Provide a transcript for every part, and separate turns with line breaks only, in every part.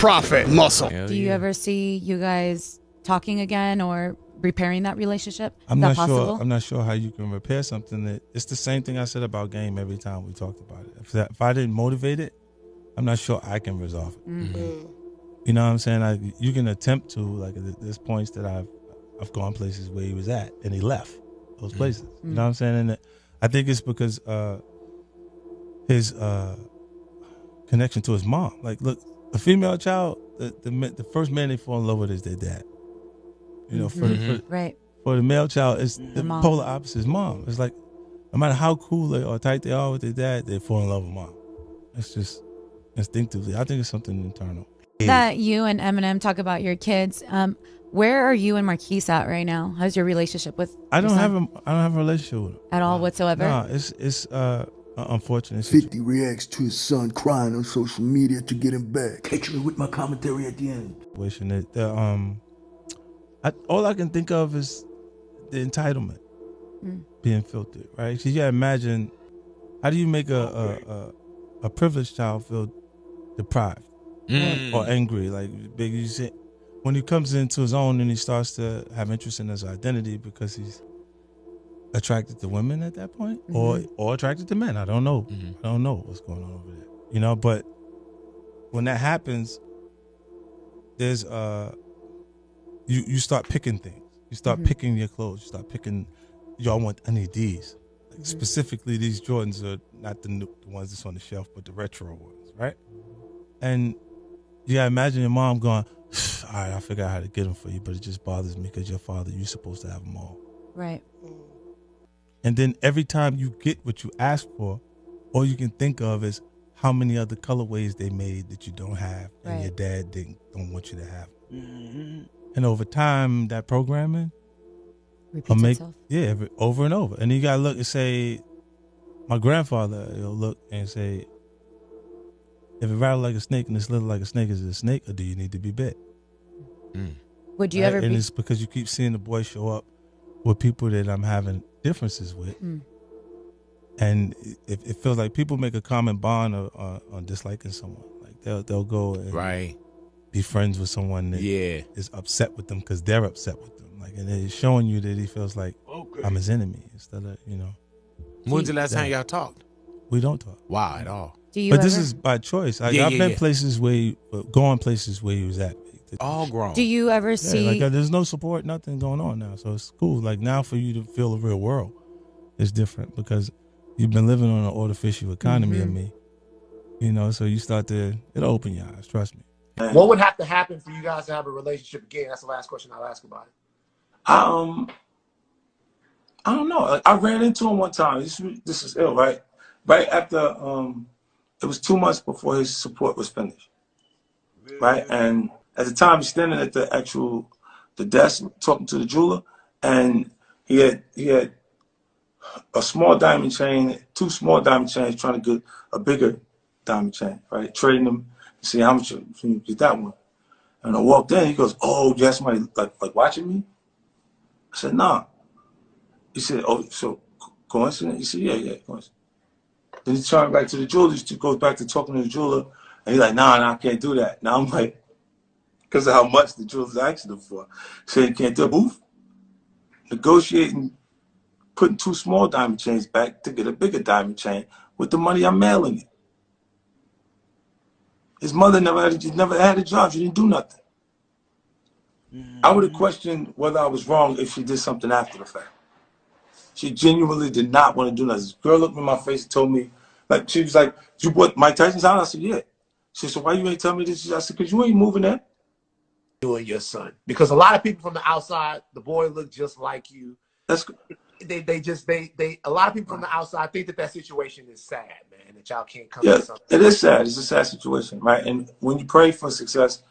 profit, muscle.
Do you ever see you guys talking again or repairing that relationship?
I'm
Is
not
that possible?
sure. I'm not sure how you can repair something that it's the same thing I said about game every time we talked about it. If I didn't motivate it, I'm not sure I can resolve it.
Mm-hmm.
You know what I'm saying? You can attempt to, like, there's points that I've gone places where he was at and he left those places. You know what I'm saying? And I think it's because his connection to his mom. Like, look, a female child, the first man they fall in love with is their dad. You know,
Right.
for the male child, it's the
mom.
polar opposite is mom. It's like, no matter how cool or tight they are with their dad, they fall in love with mom. It's just instinctively. I think it's something internal.
That you and Eminem talk about your kids. Where are you and Marquise at right now? How's your relationship with?
I don't have a relationship with him
at all whatsoever.
No, it's unfortunate.
50 reacts to his son crying on social media to get him back. Catch me with my commentary at the end.
All I can think of is the entitlement being filtered, right? Because you gotta imagine, how do you make a privileged child feel deprived or angry? Like, big, you say, when he comes into his own and he starts to have interest in his identity because he's attracted to women at that point, or attracted to men. I don't know. I don't know what's going on over there. You know, but when that happens, there's you start picking things. You start picking your clothes. You start picking. I need these. Like, specifically, these Jordans are not the ones that's on the shelf, but the retro ones, right? And you gotta imagine your mom going, "All right, I figure out how to get them for you, but it just bothers me because your father, you're supposed to have them all."
Right.
And then every time you get what you ask for, all you can think of is how many other colorways they made that you don't have, and your dad don't want you to have. And over time, that programming
repeats itself.
Yeah, over and over. And you gotta look and say, my grandfather, he'll look and say, if it rattled like a snake and it's little like a snake, is it a snake, or do you need to be bit?
Would you ever?
And it's because you keep seeing the boy show up with people that I'm having differences with, and it feels like people make a common bond on disliking someone. Like they'll go and be friends with someone that is upset with them because they're upset with them. Like, and it's showing you that he feels like I'm his enemy instead of, you know.
When's the last time y'all talked?
We don't talk.
Wow, at all.
But this is by choice. I've been places where going places where he was at.
All grown.
Do you ever see?
Like, there's no support, nothing going on now, so it's cool. Like, now for you to feel the real world is different because you've been living on an artificial economy of me, you know. So you start to, it'll open your eyes. Trust me.
What would have to happen for you guys to have a relationship again? That's the last question I'll ask about it.
I don't know. I ran into him one time. This is ill, right? Right after it was 2 months before his support was finished, right? And at the time, he's standing at the desk talking to the jeweler, and he had a small diamond chain, 2 small diamond chains, trying to get a bigger diamond chain, right? Trading them, see how much can you get that one. And I walked in, he goes, "Oh, you have somebody like watching me?" I said, "Nah." He said, "Oh, so coincidence?" He said, "Yeah, coincidence." Then he turned back to the jeweler. He goes back to talking to the jeweler, and he's like, "Nah, I can't do that." Now I'm like, because of how much the jeweler's asking him for. So he can't do a booth. Negotiating, putting 2 small diamond chains back to get a bigger diamond chain with the money I'm mailing it. His mother never had a job. She didn't do nothing. I would have questioned whether I was wrong if she did something after the fact. She genuinely did not want to do nothing. This girl looked me in my face and told me, like, she was like, "You bought Mike Tyson's house?" I said, "Yeah." She said, "So why you ain't tell me this?" I said, "Because you ain't moving there."
You and your son, because a lot of people from the outside, the boy looked just like you.
That's
a lot of people from the outside think that situation is sad, man. That y'all can't come.
Yeah,
to something.
it is sad. It's a sad situation, right? And when you pray for success,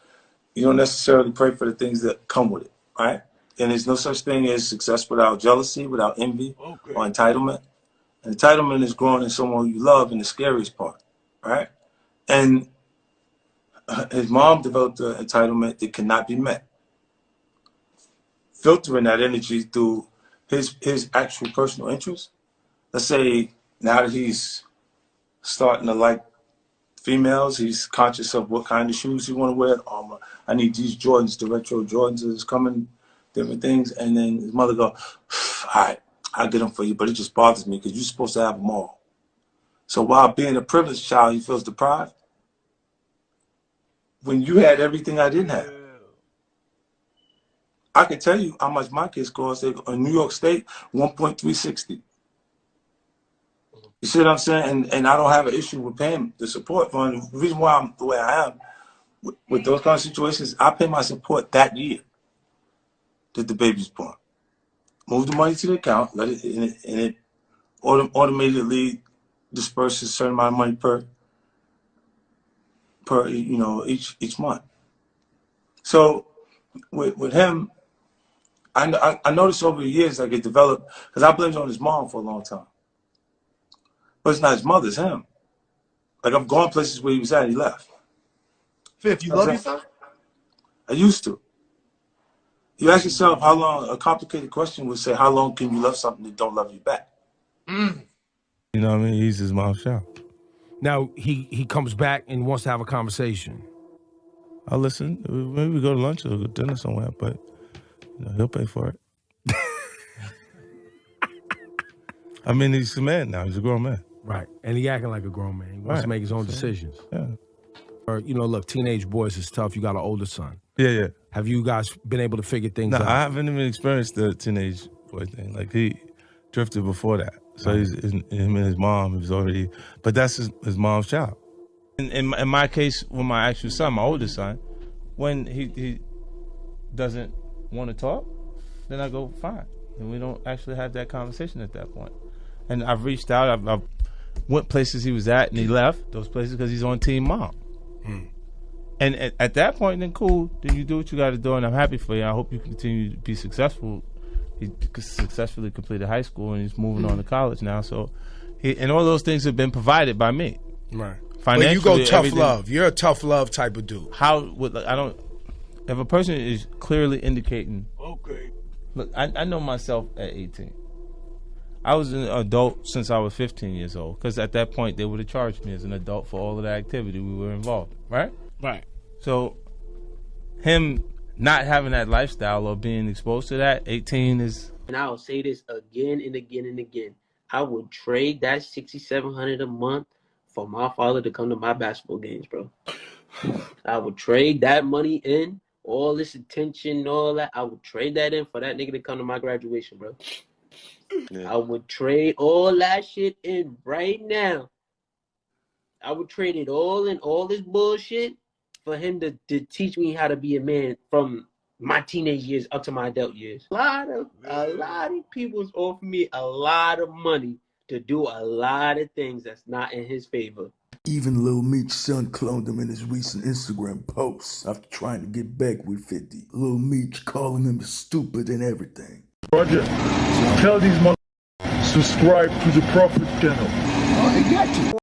you don't necessarily pray for the things that come with it, right? And there's no such thing as success without jealousy, without envy, or entitlement. And entitlement is growing in someone you love, and the scariest part, right? And his mom developed an entitlement that cannot be met. Filtering that energy through his actual personal interests. Let's say now that he's starting to like females. He's conscious of what kind of shoes he want to wear. I need these Jordans, the retro Jordans is coming, different things. And then his mother go, all right, I'll get them for you, but it just bothers me because you're supposed to have them all. So while being a privileged child, he feels deprived. When you had everything I didn't have. I can tell you how much my kids cost. In New York State, 1.360. You see what I'm saying? And I don't have an issue with paying the support fund. The reason why I'm the way I am, with those kind of situations, I pay my support that year that the baby's born. Move the money to the account, let it, and it automatically disperses a certain amount of money per each month. So with him, I noticed over the years like it developed, because I blamed it on his mom for a long time. But it's not his mother, it's him. Like I've gone places where he was at, he left.
Fifth, you love your son?
I used to. You ask yourself how long, a complicated question would say, how long can you love something that don't love you back?
You know what I mean? He's his mom's child.
Now, he comes back and wants to have a conversation.
I'll listen. Maybe we go to lunch or go to dinner somewhere, but he'll pay for it. I mean, he's a man now. He's a grown man.
Right. And he acting like a grown man. He wants to make his own decisions.
Yeah.
Or, look, teenage boys is tough. You got an older son.
Yeah.
Have you guys been able to figure things out?
No, I haven't even experienced the teenage boy thing. Like, he drifted before that. So him and his mom, he was already, but that's his mom's child. In my case, with my actual son, my oldest son, when he doesn't want to talk, then I go, fine. And we don't actually have that conversation at that point. And I've reached out, I've went places he was at, and he left those places because he's on Team Mom. And at that point, then cool, then you do what you got to do, and I'm happy for you. I hope you continue to be successful. He successfully completed high school, and he's moving on to college now. So, and all those things have been provided by me.
Right.
Financially,
you go tough
everything.
love. You're a tough love type of dude.
If a person is clearly indicating, okay, look, I know myself at 18. I was an adult since I was 15 years old, because at that point they would have charged me as an adult for all of the activity we were involved in, right?
Right.
So him not having that lifestyle or being exposed to that, 18 is...
And I'll say this again and again and again. I would trade that $6,700 a month for my father to come to my basketball games, bro. I would trade that money in, all this attention, all that. I would trade that in for that nigga to come to my graduation, bro. Yeah. I would trade all that shit in right now. I would trade it all in, all this bullshit, for him to teach me how to be a man from my teenage years up to my adult years. A lot of people's offered me a lot of money to do a lot of things that's not in his favor.
Even Lil Meech's son cloned him in his recent Instagram posts after trying to get back with 50. Lil Meech calling him stupid and everything.
Roger, tell these mother subscribe to the Prophet channel.
Oh, they got you.